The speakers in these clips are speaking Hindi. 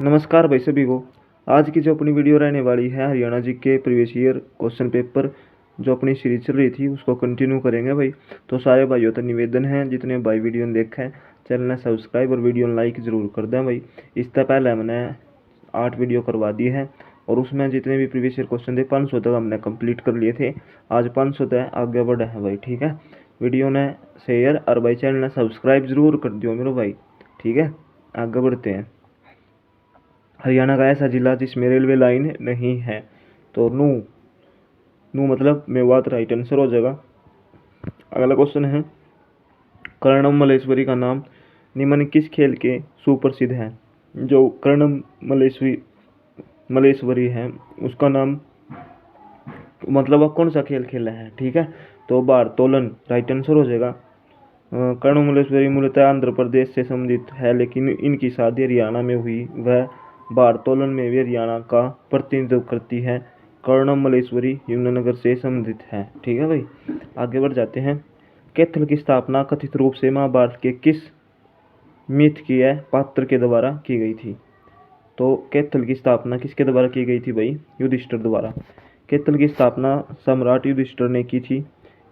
नमस्कार भाई सभी को। आज की जो अपनी वीडियो रहने वाली है हरियाणा जी के प्रीवियस ईयर क्वेश्चन पेपर जो अपनी सीरीज चल रही थी उसको कंटिन्यू करेंगे भाई। तो सारे भाइयों तक निवेदन है, जितने भाई वीडियो ने देखा है चैनल ने सब्सक्राइब और वीडियो ने लाइक ज़रूर कर दें भाई। इससे पहले मैंने 8 वीडियो करवा दी है और उसमें जितने भी प्रीवियस ईयर क्वेश्चन थे 500 तक हमने कंप्लीट कर लिए थे। आज 500 तक आगे बढ़े हैं भाई, ठीक है। वीडियो ने शेयर और भाई चैनल ने सब्सक्राइब जरूर कर दियो मेरे भाई, ठीक है। आगे बढ़ते हैं। हरियाणा का ऐसा जिला जिसमें रेलवे लाइन नहीं है, तो नू नू मतलब मेवात राइट आंसर हो जाएगा। अगला क्वेश्चन है, कर्णम मल्लेश्वरी का नाम निम्न किस खेल के सुप्रसिद्ध है। जो कर्णम मल्लेश्वरी है उसका नाम मतलब वह कौन सा खेल खेला है, ठीक है। तो भारोत्तोलन राइट आंसर हो जाएगा। कर्णम मल्लेश्वरी मूलतः आंध्र प्रदेश से संबंधित है, लेकिन इनकी शादी हरियाणा में हुई। वह भारोत्तोलन में भी हरियाणा का प्रतिनिधित्व करती है। कर्णम मल्लेश्वरी यमुनानगर से संबंधित है, ठीक है भाई। आगे बढ़ जाते हैं। कैथल की स्थापना कथित रूप से महाभारत के किस मिथ की है पात्र के द्वारा की गई थी। तो कैथल की स्थापना किसके द्वारा की गई थी भाई, युधिष्ठिर द्वारा। कैथल की स्थापना सम्राट युधिष्ठिर ने की थी।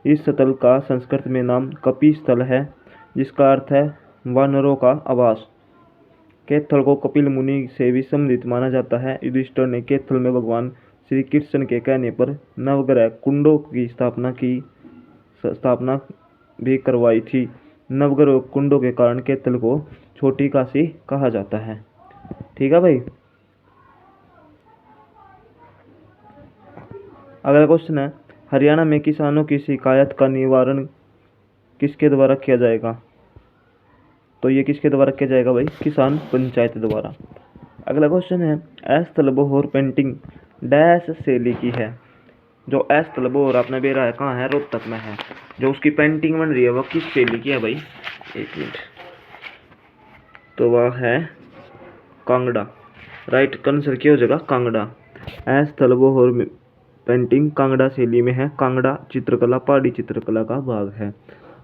इस स्थल का संस्कृत में नाम कपि स्थल है, जिसका अर्थ है वानरों का आवास। कैथल को कपिल मुनि से भी संबंधित माना जाता है। युधिष्ठिर ने कैथल में भगवान श्री कृष्ण के कहने पर नवग्रह कुंडों की स्थापना भी करवाई थी। नवग्रह कुंडों के कारण कैथल को छोटी काशी कहा जाता है, ठीक है भाई। अगला क्वेश्चन है, हरियाणा में किसानों की शिकायत का निवारण किसके द्वारा किया जाएगा। तो ये किसके द्वारा किया जाएगा भाई, किसान पंचायत द्वारा। अगला क्वेश्चन है, एस तलबोहर पेंटिंग डैश शैली की है। जो एस तलबोहर आपने बेरा है कहाँ है, रोहतक में है। जो उसकी पेंटिंग बन रही है वो किस शैली की है भाई, एक मिनट, तो वह है कांगड़ा। राइट आंसर क्या हो जाएगा, कांगड़ा। एस तलबोहर पेंटिंग कांगड़ा शैली में है। कांगड़ा चित्रकला पहाड़ी चित्रकला का भाग है।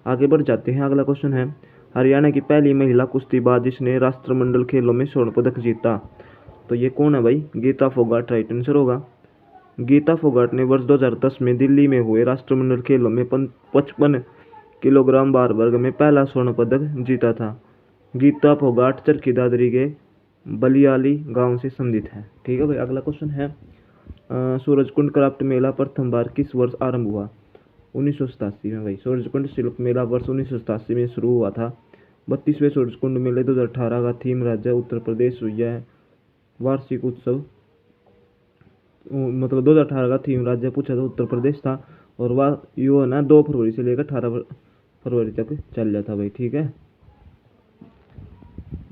आगे बढ़ जाते हैं। अगला क्वेश्चन है, हरियाणा की पहली महिला कुश्तीबाज जिसने राष्ट्रमंडल खेलों में स्वर्ण पदक जीता। तो ये कौन है भाई, गीता फोगाट राइट आंसर होगा। गीता फोगाट ने वर्ष 2010 में दिल्ली में हुए राष्ट्रमंडल खेलों में 55 किलोग्राम भार वर्ग में पहला स्वर्ण पदक जीता था। गीता फोगाट चरखी दादरी के बलियाली गांव से संबंधित है, ठीक है भाई। अगला क्वेश्चन है, सूरजकुंड क्राफ्ट मेला प्रथम बार किस वर्ष आरंभ हुआ। 1987 में भाई। सूरजकुंड शिल्प मेला वर्ष 1987 में शुरू हुआ था। 32वें सूरजकुंड मेले 2018 का थीम राज्य उत्तर प्रदेश हुआ है। वार्षिक उत्सव मतलब 2018 का थीम राज्य पूछा था उत्तर प्रदेश था। और वह यो है ना 2 फरवरी से लेकर 18 फरवरी तक चल जाता भाई, ठीक है।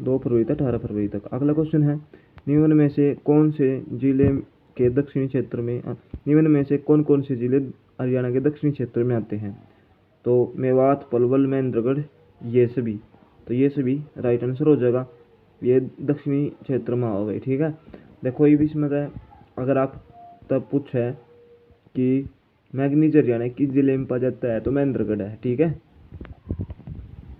2 फरवरी तक 18 फरवरी तक। अगला क्वेश्चन है, निम्न में से कौन से जिले के दक्षिणी क्षेत्र में निम्न में से कौन कौन से जिले हरियाणा के दक्षिणी क्षेत्र में आते हैं। तो मेवात, पलवल, महेंद्रगढ़, ये सभी। तो ये सभी राइट आंसर हो जाएगा। ये दक्षिणी क्षेत्र में हो गए, ठीक है। देखो ये भी इसमें अगर आप तब पूछे कि मैग्नीज हरियाणा किस जिले में पाया जाता है, तो महेंद्रगढ़ है, ठीक है।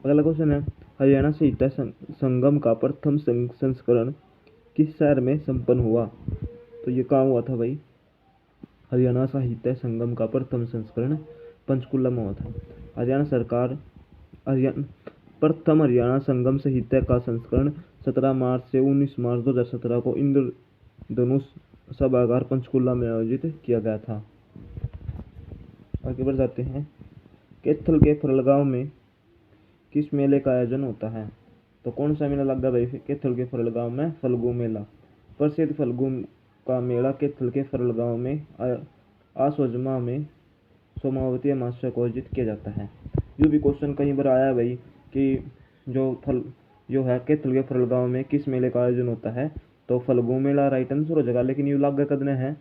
अगला क्वेश्चन है, हरियाणा साहित्य संगम का प्रथम संस्करण किस शहर में संपन्न हुआ। तो ये कहाँ हुआ था भाई, हरियाणा साहित्य संगम का प्रथम संस्करण पंचकुला में हुआ था। हरियाणा सरकार प्रथम हरियाणा संगम साहित्य का संस्करण 17 मार्च से 19 मार्च 2017 को इंद्रधनुष सभागार पंचकुला में आयोजित किया गया था। आगे बढ़ जाते हैं। कैथल के फरलगांव में किस मेले का आयोजन होता है। तो कौन सा मेला लगा भाई कैथल के फरलगांव में, फल्गु मेला। प्रसिद्ध फल्गु का मेला कैथल के फरलगांव में आसोज माह में सोमावती अमावस्या को आयोजित किया जाता है। जो भी क्वेश्चन कहीं पर आया है भाई कि जो है कैथल के फरलगांव में किस मेले का आयोजन होता है, तो फल्गु मेला राइट आंसर हो जाएगा। लेकिन यू लागा कदने है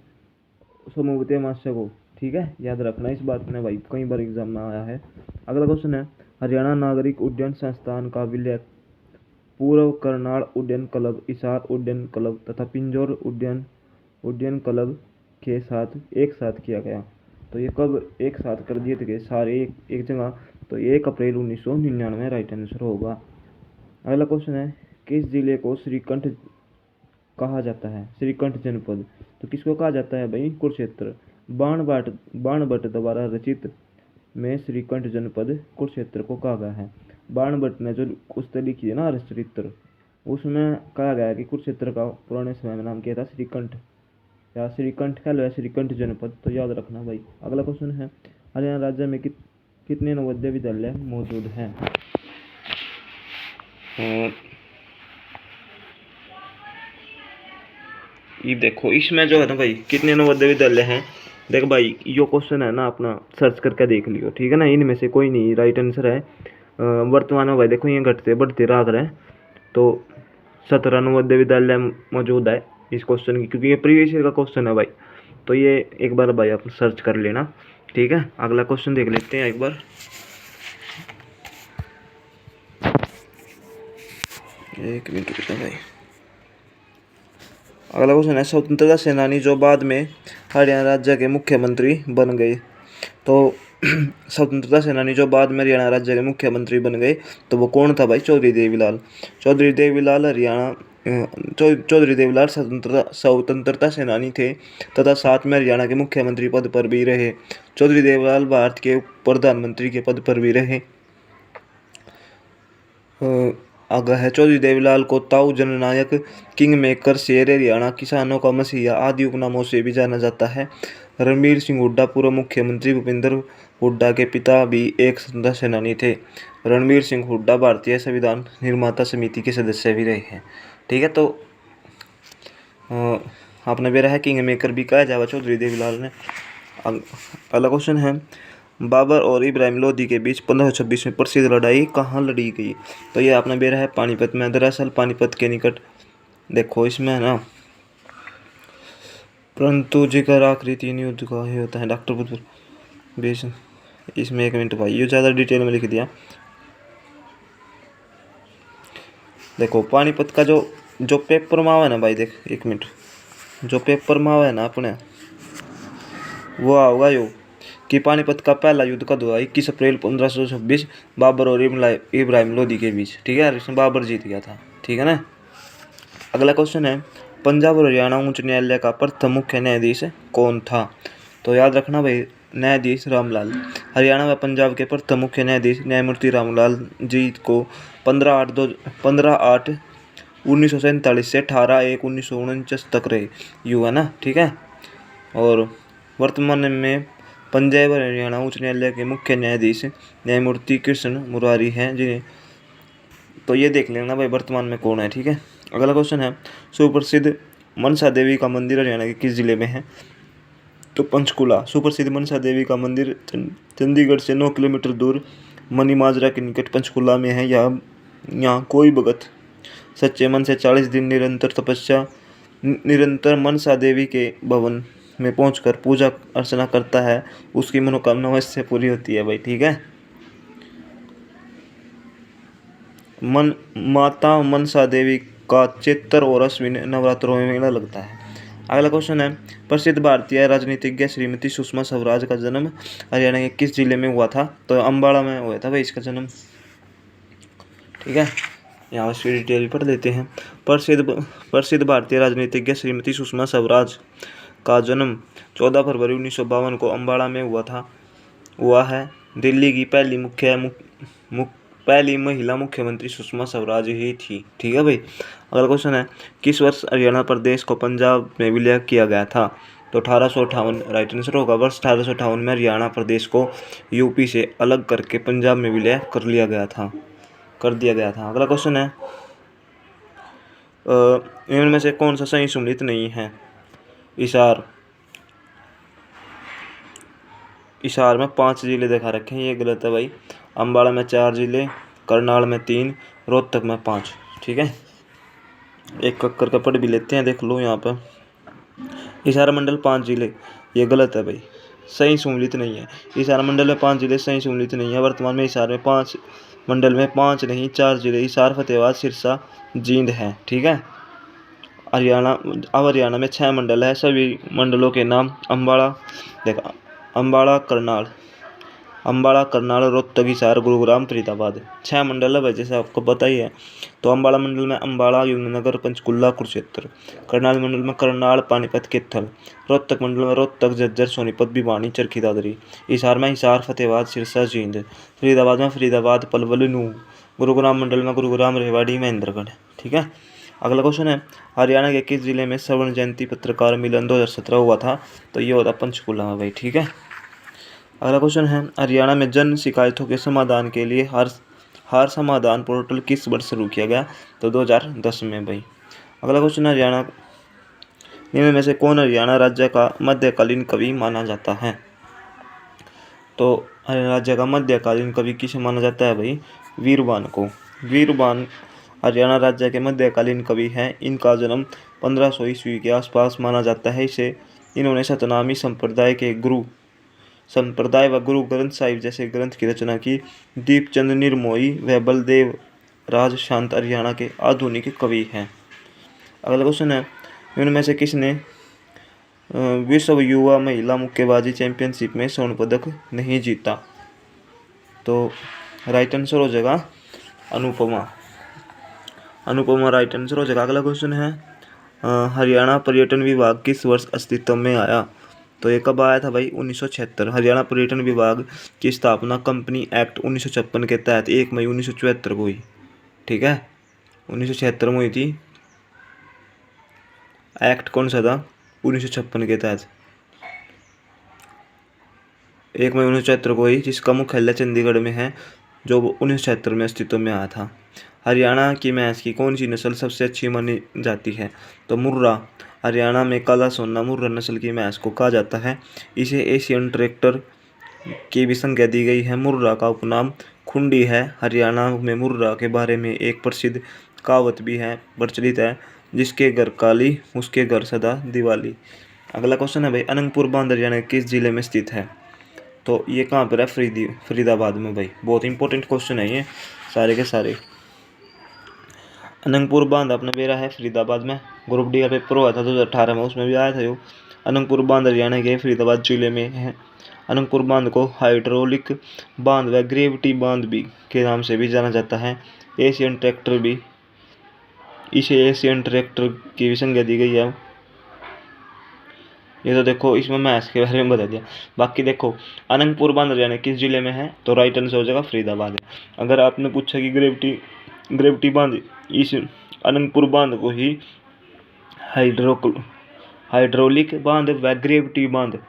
सोमावती अमावस्या को, ठीक है, याद रखना इस बात में भाई, कई बार एग्जाम में आया है। अगला क्वेश्चन है, हरियाणा नागरिक उड्डयन संस्थान का विलय पूर्व करनाल उड्डयन क्लब, हिसार उड्डयन क्लब तथा पिंजौर उड्डयन क्लब के साथ एक साथ किया गया। तो ये कब एक साथ कर दिए थे सारे एक जगह, तो 1 अप्रैल 1999 राइट आंसर होगा। अगला क्वेश्चन है, किस जिले को श्रीकंठ कहा जाता है? श्रीकंठ जनपद। तो किसको कहा जाता है भाई? कुरुक्षेत्र। बाणभट्ट द्वारा रचित में श्रीकंठ जनपद कुरुक्षेत्र को कहा गया है। बाणभट्ट ने जो पुस्तक लिखी है ना हरिश्चरित्र, उसमें कहा गया है कि कुरुक्षेत्र का पुराने समय में नाम क्या था? श्रीकंठ, या श्रीकंठ कह लो या श्रीकंठ जनपद, तो याद रखना भाई। अगला क्वेश्चन है, हरियाणा राज्य में कितने नवोदय विद्यालय मौजूद हैं? ये देखो इसमें जो है ना भाई, कितने नवोदय विद्यालय हैं, देख भाई यो क्वेश्चन है ना अपना सर्च करके देख लियो, ठीक है ना। इनमें से कोई नहीं राइट आंसर है। वर्तमान में भाई देखो ये घटते बढ़ते रह रहे हैं, तो 17 नवोदय विद्यालय मौजूद है इस क्वेश्चन की, क्योंकि ये प्रीवियस ईयर का क्वेश्चन है भाई। तो ये एक बार भाई आप सर्च कर लेना, ठीक है। अगला क्वेश्चन देख लेते हैं एक बार। एक मिनट रुकना भाई। अगला क्वेश्चन है, स्वतंत्रता सेनानी जो बाद में हरियाणा राज्य के मुख्यमंत्री बन गए। तो स्वतंत्रता सेनानी जो बाद में हरियाणा राज्य के मुख्यमंत्री बन गए, तो वो कौन था भाई? चौधरी देवीलाल। चौधरी देवीलाल स्वतंत्रता सेनानी थे तथा साथ में हरियाणा के मुख्यमंत्री पद पर भी रहे। चौधरी देवीलाल भारत के प्रधानमंत्री के पद पर भी रहे। आगे है, चौधरी देवीलाल को ताऊ जननायक, किंग मेकर, शेर हरियाणा, किसानों का मसीहा आदि उपनामों से भी जाना जाता है। रणबीर सिंह हुड्डा पूर्व मुख्यमंत्री भूपेंद्र हुड्डा के पिता भी एक स्वतंत्रता सेनानी थे। रणबीर सिंह हुड्डा भारतीय संविधान निर्माता समिति के सदस्य भी रहे हैं, ठीक है। तो आपने भी रहा किंग मेकर भी कहा जावा चौधरी देवीलाल ने। अगला क्वेश्चन है, बाबर और इब्राहिम लोदी के बीच 1526 में प्रसिद्ध लड़ाई कहाँ लड़ी गई? तो ये आपने बेरा है पानीपत में। दरअसल पानीपत के निकट, देखो इसमें है ना, परंतु जिक्र आखिरी 3 युद्ध का ही होता है। डॉक्टर बुद्ध बेस, इसमें एक मिनट भाई, ये ज़्यादा डिटेल में लिख दिया। देखो पानीपत का जो पेपर में आवा है ना भाई, देख एक मिनट, जो पेपर में आवा है ना अपने, वो आओगा यो कि पानीपत का पहला युद्ध कब हुआ? 21 अप्रैल 1526 बाबर और इब्राहिम लोदी के बीच, ठीक है। इसमें बाबर जीत गया था, ठीक है ना। अगला क्वेश्चन है, पंजाब और हरियाणा उच्च न्यायालय का प्रथम मुख्य न्यायाधीश कौन था? तो याद रखना भाई, न्यायाधीश रामलाल। हरियाणा व पंजाब के प्रथम मुख्य न्यायाधीश न्यायमूर्ति रामलाल जी को 15/8/1947 से 18/1/1949 तक रहे, यू है ना, ठीक है। और वर्तमान में पंजाब और हरियाणा उच्च न्यायालय के मुख्य न्यायाधीश न्यायमूर्ति कृष्ण मुरारी हैं, जिन्हें तो ये देख लेना भाई वर्तमान में कौन है, ठीक है। अगला क्वेश्चन है, सुप्रसिद्ध मनसा देवी का मंदिर हरियाणा के किस जिले में है? तो पंचकुला। सुप्रसिद्ध मनसा देवी का मंदिर चंडीगढ़ से 9 किलोमीटर दूर मनीमाजरा के निकट पंचकुला में है। यहाँ कोई भगत सच्चे मन से 40 दिन निरंतर मनसा देवी के भवन में पहुंचकर पूजा अर्चना करता है, उसकी मनोकामना वैसे पूरी होती है भाई, ठीक है। माता मनसा देवी का चैत्र और अश्विन नवरात्रों में मेला लगता है। अगला क्वेश्चन है, प्रसिद्ध भारतीय राजनीतिज्ञ श्रीमती सुषमा स्वराज का जन्म हरियाणा के किस जिले में हुआ था? तो अम्बाड़ा में हुआ था भाई इसका जन्म, ठीक है। यहाँ इसकी डिटेल पढ़ लेते हैं। प्रसिद्ध भारतीय राजनीतिज्ञ श्रीमती सुषमा स्वराज का जन्म 14 फरवरी 1952 को अम्बाड़ा में हुआ है। दिल्ली की पहली महिला मुख्यमंत्री सुषमा स्वराज ही थी, ठीक है भाई। अगला क्वेश्चन है, किस वर्ष हरियाणा प्रदेश को पंजाब में विलय किया गया था? तो 1858 राइट आंसर होगा। वर्ष 1858 में हरियाणा प्रदेश को यूपी से अलग करके पंजाब में विलय कर दिया गया था। अगला क्वेश्चन है, इनमें से कौन सा सही सम्मिलित नहीं है? हिसार में 5 जिले दिखा रखे हैं, ये गलत है भाई। अम्बाड़ा में 4 जिले, करनाल में 3, रोहतक में 5, ठीक है। एक कक्कर का पढ़ भी लेते हैं, देख लो यहाँ पर। हिसार मंडल 5 जिले, ये गलत है भाई, सही सम्मिलित नहीं है। हिसार मंडल में 5 जिले सही सम्मिलित नहीं है। वर्तमान में हिसार में 5 मंडल में 5 नहीं 4 जिले हिसार, फतेहाबाद, सिरसा, जींद है, ठीक है। हरियाणा में 6 मंडल है। सभी मंडलों के नाम अम्बाड़ा, करनाल, अम्बाला, करनाल, रोहतक, हिसार, गुरुग्राम, फरीदाबाद। 6 मंडल है भाई, जैसे आपको पता ही है। तो अम्बाला मंडल में अम्बाला, यमुनानगर, पंचकुला, कुरुक्षेत्र। करनाल मंडल में करनाल, पानीपत, कैथल। रोहतक मंडल में रोहतक, झज्जर, सोनीपत, भिवानी, चरखी दादरी। हिसार में हिसार, फतेहाबाद, सिरसा, जींद। फरीदाबाद में फरीदाबाद, पलवल, नूंह। गुरुग्राम मंडल में गुरुग्राम, रेवाड़ी, महेंद्रगढ़। ठीक है। अगला क्वेश्चन है, हरियाणा के किस जिले में स्वर्ण जयंती पत्रकार मिलन 2017 हुआ था? तो ये होता पंचकुला में भाई। ठीक है। अगला क्वेश्चन है, हरियाणा में जन शिकायतों के समाधान के लिए हर समाधान पोर्टल किस वर्ष शुरू किया गया? तो 2010 में भाई। अगला क्वेश्चन, हरियाणा निम्न में से कौन हरियाणा राज्य का मध्यकालीन कवि माना जाता है? तो हरियाणा राज्य का मध्यकालीन कवि किसे माना जाता है भाई? वीरबान को। वीरबान हरियाणा राज्य के मध्यकालीन कवि हैं। इनका जन्म 1500 ईस्वी के आसपास माना जाता है। इन्होंने सतनामी संप्रदाय व गुरु ग्रंथ साहिब जैसे ग्रंथ की रचना की। दीपचंद निर्मोही व बलदेव राज शांत हरियाणा के आधुनिक कवि हैं। अगला क्वेश्चन है, इनमें से किसने विश्व युवा महिला मुक्केबाजी चैंपियनशिप में स्वर्ण पदक नहीं जीता? तो राइट आंसर हो जाएगा अनुपमा राइट आंसर हो जाएगा। अगला क्वेश्चन है, हरियाणा पर्यटन विभाग किस वर्ष अस्तित्व में आया? तो ये कब आया था भाई? 1976। हरियाणा पर्यटन विभाग की स्थापना कंपनी एक्ट 1956 के तहत 1 मई 1974 को हुई। ठीक है, 1976 में हुई थी। एक्ट कौन सा था? 1956 के तहत 1 मई 1974 को हुई, जिसका मुख्यालय चंडीगढ़ में है, जो 1976 में अस्तित्व में आया था। हरियाणा की भैंस की कौन सी नस्ल सबसे अच्छी मानी जाती है? तो मुर्रा। हरियाणा में काला सोना मुर्रा नस्ल की भैंस को कहा जाता है। इसे एशियन ट्रैक्टर की भी संज्ञा दी गई है। मुर्रा का उपनाम खुंडी है। हरियाणा में मुर्रा के बारे में एक प्रसिद्ध कहावत भी है, प्रचलित है, जिसके घर काली उसके घर सदा दिवाली। अगला क्वेश्चन है भाई, अनंगपुर बांध हरियाणा किस जिले में स्थित है? तो ये कहाँ पर है? फरीदाबाद में भाई। बहुत इंपॉर्टेंट क्वेश्चन है ये सारे के सारे। अनंगपुर बांध अपना बेरा है फरीदाबाद में। ग्रुप डी का पेपर हुआ था 2018 में, उसमें भी आया था यो। अनंगपुर बांध हरियाणा के फरीदाबाद जिले में है। अनंगपुर बांध को हाइड्रोलिक बांध व ग्रेविटी बांध भी के नाम से भी जाना जाता है। इसे एशियन ट्रैक्टर की भी संज्ञा दी गई है। ये तो देखो, इसमें मैथ्स के बारे में बता दिया। बाकी देखो, अनंगपुर बांध हरियाणा किस जिले में है? तो राइट आंसर हो जाएगा फरीदाबाद। अगर आपने पूछा कि ग्रेविटी बांध, इस अनंगपुर बांध को ही हाइड्रोलिक बांध व ग्रेविटी बांध,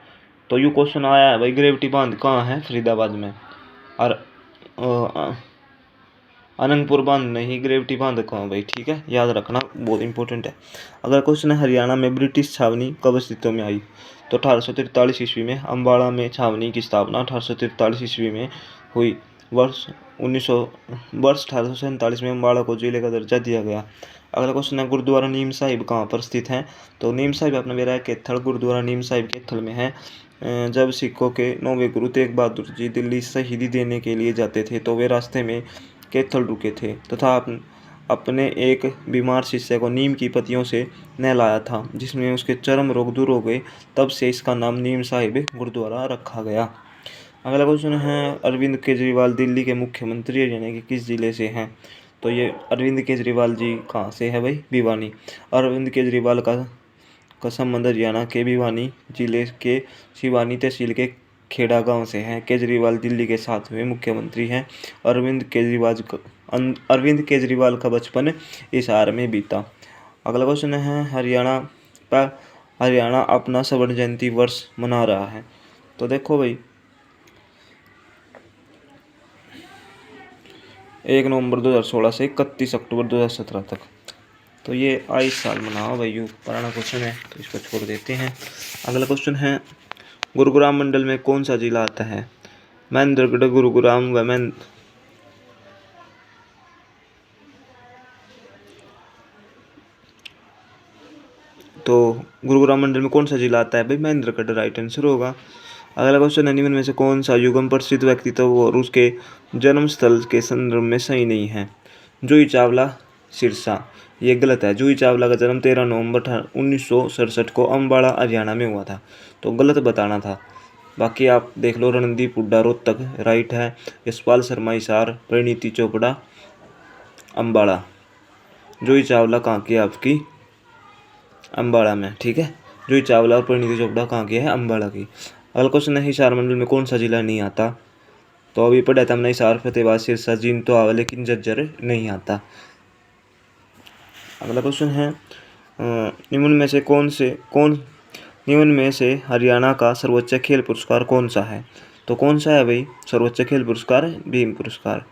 तो ये क्वेश्चन आया है भाई, ग्रेविटी बांध कहाँ है? फरीदाबाद में। और अनंगपुर बांध नहीं, ग्रेविटी बांध कहाँ भाई? ठीक है, याद रखना, बहुत इंपॉर्टेंट है। अगला क्वेश्चन है, हरियाणा में ब्रिटिश छावनी कब अस्तित्व में आई? तो 1843 ईस्वी में। अम्बाला में छावनी की स्थापना 1843 ईस्वी में हुई। वर्ष 1847 में अम्बाला को जिले का दर्जा दिया गया। अगला क्वेश्चन है, गुरुद्वारा नीम साहिब कहाँ पर स्थित है? तो नीम साहिब अपना मेरा है कैथल। गुरुद्वारा नीम साहिब कैथल में है। जब सिखों के 9वें गुरु तेग बहादुर जी दिल्ली शहीदी देने के लिए जाते थे, तो वे रास्ते में कैथल रुके थे तथा अपने एक बीमार शिष्य को नीम की पत्तियों से नहलाया था, जिसमें उसके चर्म रोग दूर हो गए। तब से इसका नाम नीम साहिब गुरुद्वारा रखा गया। अगला क्वेश्चन है, अरविंद केजरीवाल दिल्ली के मुख्यमंत्री हरियाणा के किस जिले से हैं? तो ये अरविंद केजरीवाल जी कहाँ से है भाई? भिवानी। अरविंद केजरीवाल का संबंध हरियाणा के भिवानी जिले के सिवानी तहसील के खेड़ा गांव से है। केजरीवाल दिल्ली के 7वें मुख्यमंत्री हैं। अरविंद केजरीवाल का बचपन हिसार में बीता। अगला क्वेश्चन है, हरियाणा अपना स्वर्ण जयंती वर्ष मना रहा है। तो देखो भाई, 1 नवंबर 2016 से 31 अक्टूबर 2017 तक। तो ये इस साल मनाओ भाई, यू पुराना क्वेश्चन है तो इसको छोड़ देते हैं। अगला क्वेश्चन है, गुरुग्राम मंडल में कौन सा जिला आता है? महेंद्रगढ़, गुरुग्राम व तो गुरुग्राम मंडल में कौन सा जिला आता है भाई? महेंद्रगढ़ राइट आंसर होगा। अगला क्वेश्चन है, निम्न में से कौन सा युगम प्रसिद्ध व्यक्तित्व और उसके जन्म स्थल के संदर्भ में सही नहीं है? जूही चावला, सिरसा। ये गलत है। जूही चावला का जन्म 13 नवंबर 1967 को अम्बाला हरियाणा में हुआ था, तो गलत बताना था। बाकी आप देख लो, रणदीप हुड्डा रोहतक राइट है, यशपाल शर्मा हिसार, परिणीति चोपड़ा अम्बाड़ा, जूही चावला कहाँ की है आपकी, अम्बाड़ा में, ठीक है। जूही चावला और परिणीति चोपड़ा कहाँ की है, अम्बाड़ा की। अगला क्वेश्चन है हिसार मंडल में कौन सा जिला नहीं आता, तो अभी पढ़ा था हमने हिसार, फतेहाबाद, सिरसा, जींद तो आवा लेकिन झज्जर नहीं आता। अगला क्वेश्चन है निम्न में से हरियाणा का सर्वोच्च खेल पुरस्कार कौन सा है, तो कौन सा है भाई सर्वोच्च खेल पुरस्कार, भीम पुरस्कार।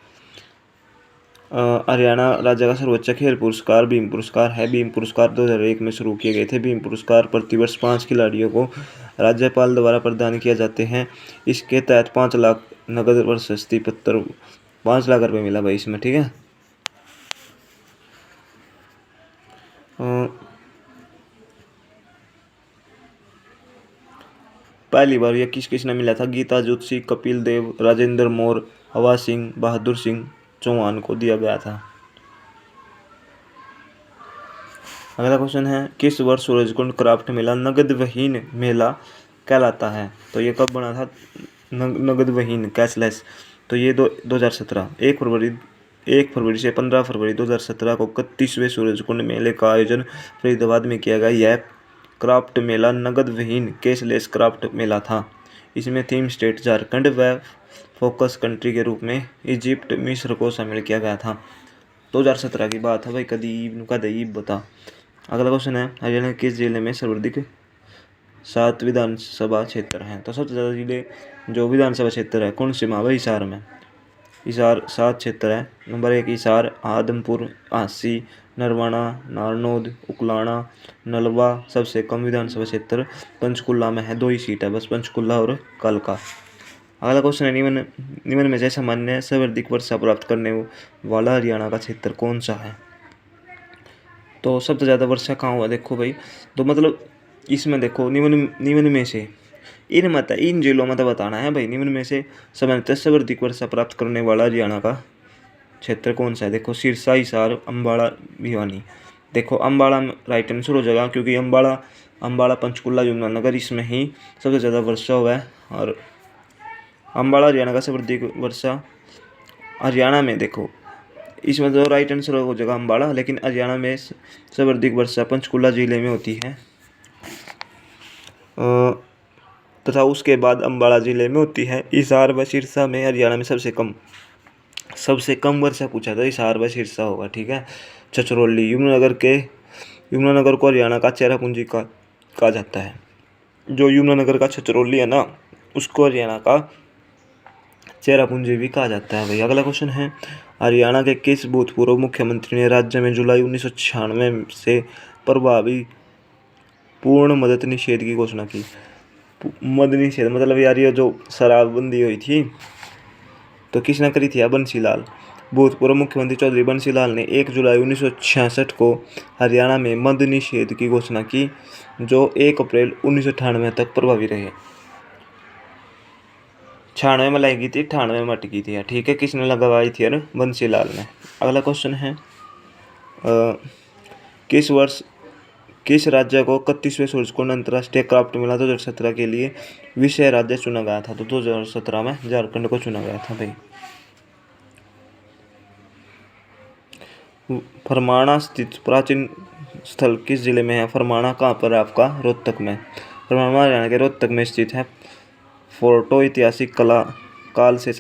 हरियाणा राज्य का सर्वोच्च खेल पुरस्कार भीम पुरस्कार है। भीम पुरस्कार 2001 में शुरू किए गए थे। भीम पुरस्कार प्रतिवर्ष 5 खिलाड़ियों को राज्यपाल द्वारा प्रदान किए जाते हैं। इसके तहत 5 लाख नगद प्रशस्ति पत्र, 5 लाख रुपये मिला भाई इसमें, ठीक है। पहली बार यह किसने मिला था, गीता जोशी, कपिल देव, राजेंद्र मोर, हवा सिंह, बहादुर सिंह चौहान को दिया गया था। अगला क्वेश्चन है किस वर्ष सूरजकुंड क्राफ्ट मेला नगद विहीन मेला कहलाता है, तो ये कब बना था, नगद विहीन कैशलेस, तो ये 2017 1 फरवरी से 15 फरवरी 2017 को 31वें सूरजकुंड मेले का आयोजन फरीदाबाद में किया गया। यह क्राफ्ट मेला नगद विहीन कैशलेस क्राफ्ट मेला था। इसमें थीम स्टेट झारखंड व फोकस कंट्री के रूप में इजिप्ट मिस्र को शामिल किया गया था। 2017 की बात है भाई, कदी बता। अगला क्वेश्चन है हरियाणा के किस जिले में सर्वाधिक 7 विधानसभा क्षेत्र हैं, तो सबसे ज़्यादा जिले जो विधानसभा क्षेत्र है कौन से में भाई, हिसार में। हिसार 7 क्षेत्र है। नंबर 1 हिसार, आदमपुर, आसी, नरवाना, नारनौद, उकलाना, नलवा। सबसे कम विधानसभा क्षेत्र पंचकुला में है, 2 ही सीट है बस, पंचकुला और कालका। अगला क्वेश्चन है निम्न में से सामान्य सर्वाधिक वर्षा प्राप्त करने वाला हरियाणा का क्षेत्र कौन सा है, तो सबसे ज़्यादा वर्षा कहाँ हुआ देखो भाई, तो मतलब इसमें देखो निम्न में से इन जिलों में तो बताना है भाई, निम्न में से सामान्यतः सर्वाधिक वर्षा प्राप्त करने वाला हरियाणा का क्षेत्र कौन सा है। देखो सिरसा, हिसार, अम्बाड़ा, भिवानी। देखो अम्बाड़ा राइट आंसर हो जाएगा, क्योंकि अम्बाड़ा पंचकुला यमुनानगर इसमें ही सबसे ज़्यादा वर्षा हुआ है, और अम्बाड़ा हरियाणा का सर्वाधिक वर्षा हरियाणा में। देखो इसमें तो राइट आंसर हो जाएगा अम्बाड़ा, लेकिन हरियाणा में सर्वाधिक वर्षा पंचकुला जिले में होती है, तथा उसके बाद अम्बाड़ा जिले में होती है। हिसार व सिरसा में हरियाणा में सबसे कम वर्षा पूछा था, हिसार व सिरसा होगा, ठीक है। छछरौली, यमुनानगर को हरियाणा का चेरापूंजी कहा जाता है। जो यमुनानगर का छछरौली है ना, उसको हरियाणा का चेरापूंजी भी कहा जाता है भाई। अगला क्वेश्चन है हरियाणा के किस भूतपूर्व मुख्यमंत्री ने राज्य में जुलाई 1996 से प्रभावी पूर्ण मद्य निषेध की घोषणा की। मद्य निषेध मतलब यार ये जो शराबबंदी हुई थी तो किसने करी थी, बंसीलाल। भूतपूर्व मुख्यमंत्री चौधरी बंसीलाल ने 1 जुलाई 1966 को हरियाणा में मद्य निषेध की घोषणा की, जो 1 अप्रैल 1998 तक प्रभावी रहे। 96 में लगाई थी, 98 में अटकी थी, ठीक है। किसने लगवाई थी, बंसीलाल ने। अगला क्वेश्चन है किस राज्य को 31वें सूरजकुंड अंतर्राष्ट्रीय क्राफ्ट मेला 2017 के लिए विषय राज्य चुना गया था, तो 2017 में झारखंड को चुना गया था भाई। फरमाना स्थित प्राचीन स्थल किस जिले में है, फरमाना कहाँ पर है आपका, रोहतक में। फरमाना हरियाणा के रोहतक में स्थित है। फोर्टो ऐतिहासिक काल से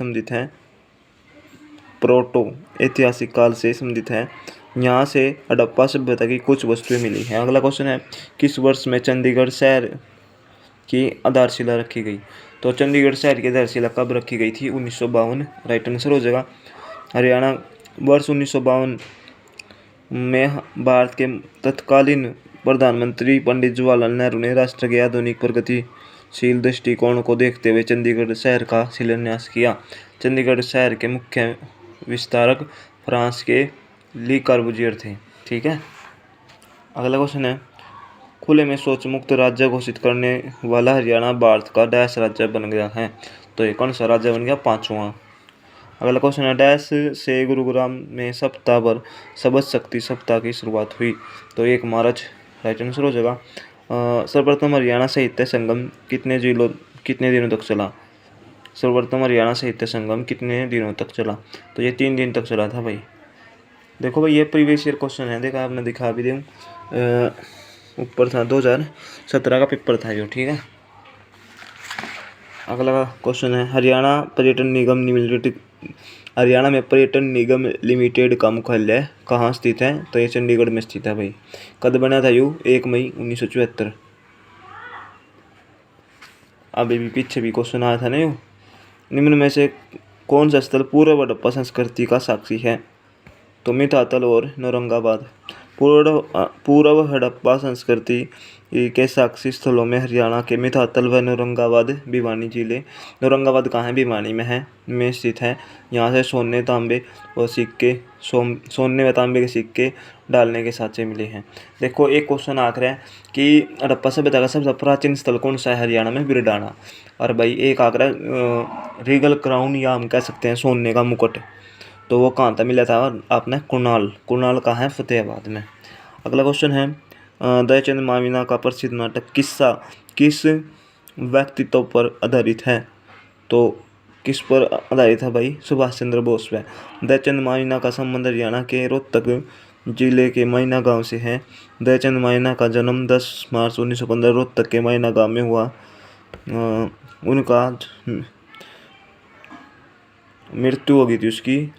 संबंधित है। यहाँ से हड़प्पा सभ्यता की कुछ वस्तुएं मिली हैं। अगला क्वेश्चन है किस वर्ष में चंडीगढ़ शहर की आधारशिला रखी गई, तो चंडीगढ़ शहर की आधारशिला कब रखी गई थी, 1952, राइट आंसर हो जाएगा। हरियाणा वर्ष 1952 में भारत के तत्कालीन प्रधानमंत्री पंडित जवाहरलाल नेहरू ने राष्ट्र के आधुनिक प्रगतिशील दृष्टिकोण को देखते हुए चंडीगढ़ शहर का शिलान्यास किया। चंडीगढ़ शहर के मुख्य विस्तारक फ्रांस के ली कार्बूजियर थे, ठीक है। अगला क्वेश्चन है खुले में शौच मुक्त राज्य घोषित करने वाला हरियाणा भारत का डैश राज्य बन गया है, तो ये कौन सा राज्य बन गया, 5वां। अगला क्वेश्चन है डैश से गुरुग्राम में सप्ताह भर शब्द शक्ति सप्ताह की शुरुआत हुई, तो 1 मार्च, राइट आंसर हो जाएगा। सर्वप्रथम हरियाणा साहित्य संगम कितने जिलों कितने दिनों तक चला? सर्वप्रथम हरियाणा साहित्य संगम कितने दिनों तक चला? तो ये 3 दिन तक चला था भाई। देखो भाई ये प्रीवियस ईयर क्वेश्चन है, देखा आपने, दिखा भी दूँ, ऊपर था 2017 का पेपर था जो, ठीक है। अगला क्वेश्चन है, हरियाणा में पर्यटन निगम लिमिटेड का मुख्यालय कहाँ स्थित है? तो ये चंडीगढ़ में स्थित है भाई। कब बना था यू? 1 मई 1974। अभी भी पीछे भी क्वेश्चन आया था ना यू। निम्न में से कौन सा स्थल पूर्व हड़प्पा संस्कृति का साक्षी है? तो मितातल और नौरंगाबाद। पूर्व हड़प्पा संस्कृति के साक्षी स्थलों में हरियाणा के मितातल व नौरंगाबाद भिवानी जिले। नौरंगाबाद कहाँ है? भिवानी में स्थित है। यहाँ से सोने तांबे और सिक्के सोने व तांबे के सिक्के डालने के साँचे मिले हैं। देखो एक क्वेश्चन आकर है कि हड़प्पा सभ्यता का सबसे प्राचीन स्थल कौन सा है हरियाणा में? बिरडाना। और भाई एक आकर रीगल क्राउन, या हम कह सकते हैं सोने का मुकुट, तो वो कहाँ था मिला था आपने? कुणाल कहाँ है? फतेहाबाद में। अगला क्वेश्चन है, दयाचंद मामिना का प्रसिद्ध नाटक किस व्यक्तित्व पर आधारित है? तो किस पर आधारित है भाई? सुभाष चंद्र बोस पे। दयाचंद मामिना का संबंध हरियाणा के रोहतक जिले के मैना गांव से है। दयाचंद मामिना का जन्म 10 मार्च 1915 रोहतक के मैना गांव में हुआ। उनका मृत्यु हो गई थी उसकी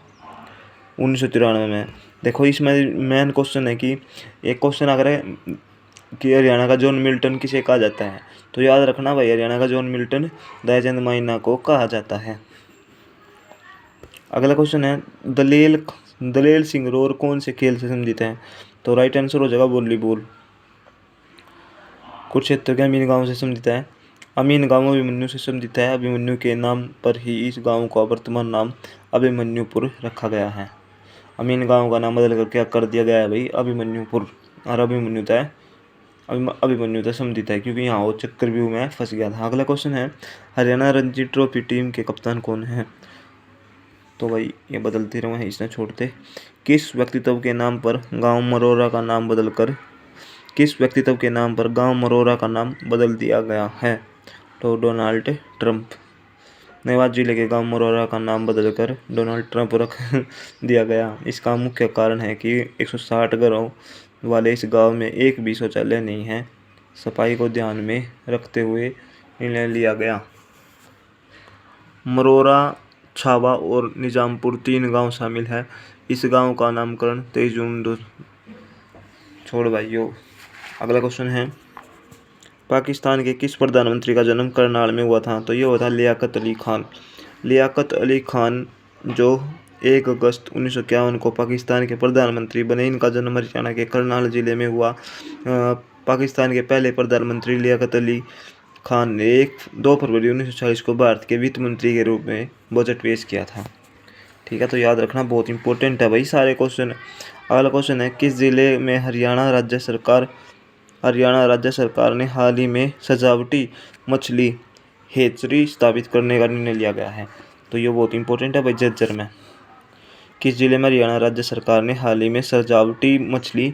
1993 में। देखो इसमें मेन क्वेश्चन है कि एक क्वेश्चन अगर है कि हरियाणा का जॉन मिल्टन किसे कहा जाता है? तो याद रखना भाई, हरियाणा का जॉन मिल्टन दयाचंद मामिना को कहा जाता है। अगला क्वेश्चन है, दलेल सिंगरौर कौन से खेल से संबंधित है? तो राइट आंसर हो जाएगा वॉलीबॉल। कुरुक्षेत्र के अमीन गांव से संबंधित है। अमीन गांव अभिमन्यु से संबंधित है। अभिमन्यु के नाम पर ही इस गांव का वर्तमान नाम अभिमन्युपुर रखा गया है। अमीन गांव का नाम बदल कर क्या कर दिया गया है भाई? अभिमन्युपुर। और अभिमन्यु से संबंधित है क्योंकि यहाँ वो चक्रव्यूह में फंस गया था। अगला क्वेश्चन है, हरियाणा रणजी ट्रॉफी टीम के कप्तान कौन है? तो भाई ये बदलते रहे, इसने छोड़ते। किस व्यक्तित्व के नाम पर गांव मरोरा का नाम बदल दिया गया है? तो डोनाल्ड ट्रंप। मेवात जिले के गांव मरोरा का नाम बदलकर डोनाल्ड ट्रंप रख दिया गया। इसका मुख्य कारण है कि 160 घरों वाले इस गांव में एक भी शौचालय नहीं है। सफाई को ध्यान में रखते हुए निर्णय लिया गया। मरोरा, छावा और निजामपुर 3 गांव शामिल है। इस गांव का नामकरण 23 जून छोड़ भाइयों। अगला क्वेश्चन है, पाकिस्तान के किस प्रधानमंत्री का जन्म करनाल में हुआ था? तो ये हुआ था लियाकत अली खान। लियाकत अली खान जो 1 अगस्त 1951 को पाकिस्तान के प्रधानमंत्री बने, इनका जन्म हरियाणा के करनाल जिले में हुआ। पाकिस्तान के पहले प्रधानमंत्री लियाकत अली खान ने 2 फरवरी 1940 को भारत के वित्त मंत्री के रूप में बजट पेश किया था। ठीक है, तो याद रखना, बहुत इंपॉर्टेंट है भाई सारे क्वेश्चन। अगला क्वेश्चन है, किस जिले में हरियाणा राज्य सरकार ने हाल ही में सजावटी मछली हेचरी स्थापित करने का निर्णय लिया गया है? तो ये बहुत इंपॉर्टेंट है भाई, झज्जर में। किस जिले में हरियाणा राज्य सरकार ने हाल ही में सजावटी मछली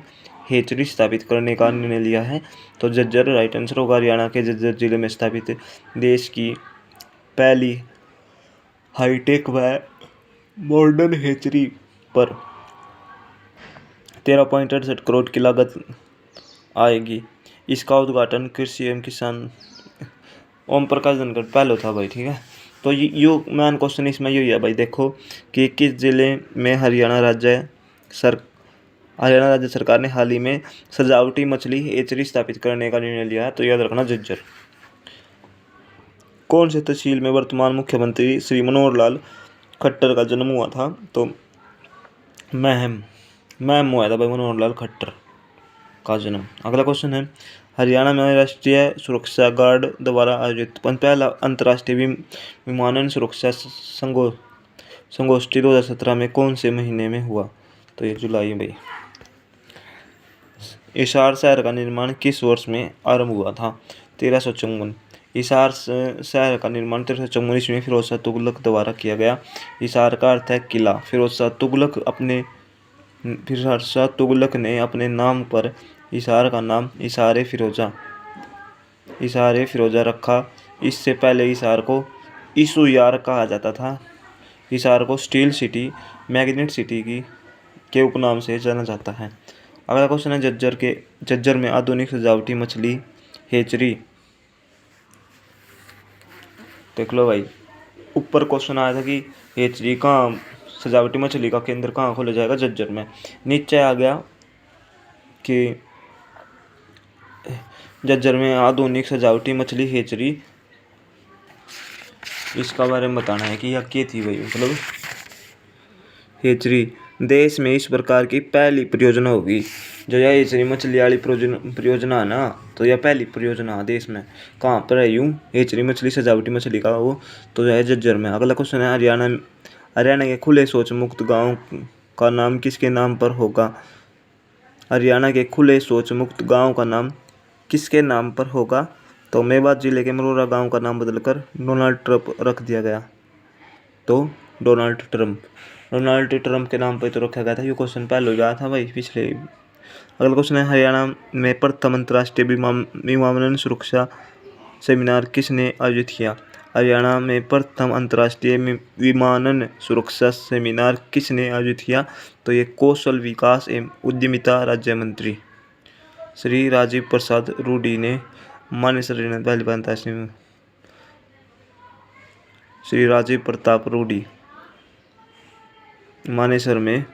हेचरी स्थापित करने का निर्णय लिया है? तो झज्जर राइट आंसर होगा। हरियाणा के झज्जर जिले में स्थापित देश की पहली हाईटेक व मॉडर्न हेचरी पर 13.68 करोड़ की लागत आएगी। इसका उद्घाटन कृषि एवं किसान ओम प्रकाश धनखड़ पहले था भाई। ठीक है, तो ये मेन क्वेश्चन इसमें यही है भाई। देखो कि किस जिले में हरियाणा राज्य सरकार ने हाल ही में सजावटी मछली हेचरी स्थापित करने का निर्णय लिया है? तो याद रखना, झज्जर। कौन से तहसील में वर्तमान मुख्यमंत्री श्री मनोहर लाल खट्टर का जन्म हुआ था? तो महम हुआ था भाई मनोहर लाल खट्टर का जन्म। अगला क्वेश्चन है, हरियाणा में राष्ट्रीय सुरक्षा गार्ड द्वारा आयोजित पहला अंतर्राष्ट्रीय विमानन सुरक्षा संगोष्ठी 2017 में कौन से महीने में हुआ? तो ये जुलाई में भाई। हिसार शहर का निर्माण किस वर्ष में आरंभ हुआ था? 1354। हिसार शहर का निर्माण 1354 ईस्वी में फिरोज शाह तुगलक द्वारा किया गया। हिसार का अर्थ है किला। फिरोज शाह तुगलक ने अपने नाम पर हिसार का नाम हिसार-ए-फिरोजा रखा। इससे पहले हिसार को ईसुयार कहा जाता था। हिसार को स्टील सिटी, मैग्नेट सिटी के उपनाम से जाना जाता है। अगला क्वेश्चन है झज्जर में आधुनिक सजावटी मछली हेचरी। देख लो भाई, ऊपर क्वेश्चन आया था कि हेचरी कहाँ, सजावटी मछली का केंद्र कहाँ खोला जाएगा, झज्जर में। नीचे आ गया कि झज्जर में आधुनिक सजावटी मछली हेचरी, इसका बारे में बताना है कि यह क्या थी भाई। मतलब हेचरी देश में इस प्रकार की पहली परियोजना होगी। जो यह हेचरी मछली वाली परियोजना है ना, तो यह पहली परियोजना है देश में। कहाँ पर है यूँ हेचरी मछली, सजावटी मछली का वो, तो जो है झज्जर में। अगला क्वेश्चन है हरियाणा के खुले शौच मुक्त गाँव का नाम किसके नाम पर होगा। हरियाणा के खुले शौच मुक्त गाँव का नाम किसके नाम पर होगा। तो मेवात जिले के मरोरा गांव का नाम बदलकर डोनाल्ड ट्रंप रख दिया गया। तो डोनाल्ड ट्रंप के नाम पर तो रखा गया था। ये क्वेश्चन पहले हो गया था भाई पिछले। अगला क्वेश्चन है हरियाणा में प्रथम अंतर्राष्ट्रीय विमानन सुरक्षा सेमिनार किसने आयोजित किया। हरियाणा में प्रथम अंतर्राष्ट्रीय विमानन सुरक्षा सेमिनार किसने आयोजित किया। तो ये कौशल विकास एवं उद्यमिता राज्य मंत्री श्री राजीव प्रसाद रूडी ने मानेसर पहली अंतर्राष्ट्रीय श्री राजीव प्रताप रूडी मानेसर में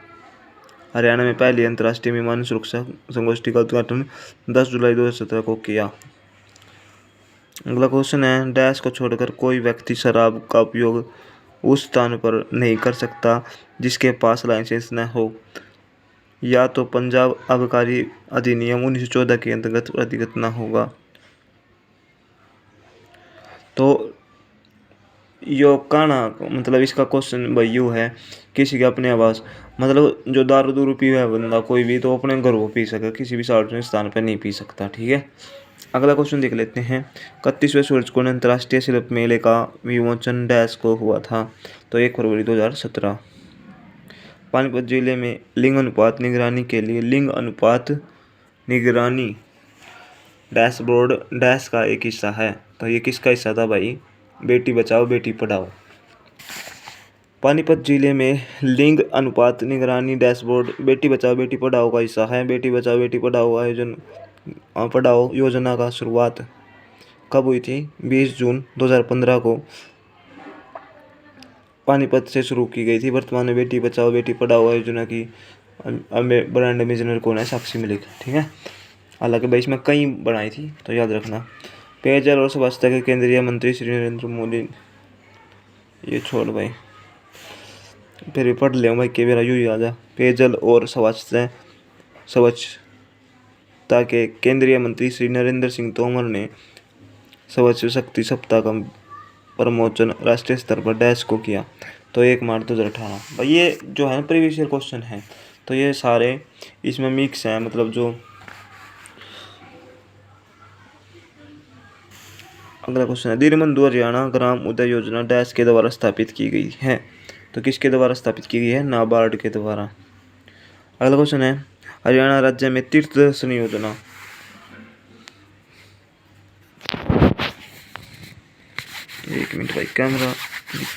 हरियाणा में पहली अंतर्राष्ट्रीय विमान सुरक्षा संगोष्ठी का उद्घाटन 10 जुलाई 2017 को किया। अगला क्वेश्चन है डैश को छोड़कर कोई व्यक्ति शराब का उपयोग उस स्थान पर नहीं कर सकता जिसके पास लाइसेंस न हो, या तो पंजाब आबकारी अधिनियम 1914 के अंतर्गत अधिगत न होगा। तो यो कहना मतलब इसका क्वेश्चन भाई यू है किसी के अपने आवास, मतलब जो दारू दूरू पीवे है बंदा कोई भी, तो अपने घर को पी सके, किसी भी सार्वजनिक स्थान पर नहीं पी सकता। ठीक है, अगला क्वेश्चन देख लेते हैं। 31वें सूरजकुंड अंतर्राष्ट्रीय शिल्प मेले का विमोचन डैश को हुआ था। तो 1 फरवरी 2017। पानीपत जिले में लिंग अनुपात निगरानी के लिए लिंग अनुपात निगरानी डैशबोर्ड डैश का एक हिस्सा है। तो ये किसका हिस्सा था भाई, बेटी बचाओ बेटी पढ़ाओ। पानीपत जिले में लिंग अनुपात निगरानी डैशबोर्ड बेटी बचाओ बेटी पढ़ाओ का हिस्सा है। बेटी बचाओ बेटी पढ़ाओ योजना का शुरुआत कब हुई थी, 20 जून 2015 को पानीपत से शुरू की गई थी। वर्तमान में बेटी बचाओ बेटी पढ़ाओ योजना की ब्रांड एम्बेसडर कौन है, साक्षी मलिक। ठीक है, हालांकि भाई इसमें कई बनाई थी तो याद रखना। पेयजल और स्वच्छता के केंद्रीय मंत्री श्री नरेंद्र मोदी, ये छोड़ भाई फिर भी पढ़ ले भाई के मेरा यूँ याद है। पेयजल और स्वच्छता के केंद्रीय मंत्री श्री नरेंद्र सिंह तोमर ने स्वच्छ शक्ति सप्ताह का प्रमोचन राष्ट्रीय स्तर पर डैश को किया। तो 1 मार्च 2018। भाई ये जो है प्रीवियस ईयर क्वेश्चन है, तो ये सारे इसमें मिक्स हैं। मतलब जो अगला क्वेश्चन है दीनबंधु हरियाणा ग्राम उदय योजना डैश के द्वारा स्थापित की गई है। तो किसके द्वारा स्थापित की गई है, नाबार्ड के द्वारा। अगला क्वेश्चन है हरियाणा राज्य में तीर्थ दर्शन योजना, एक मिनट भाई कैमरा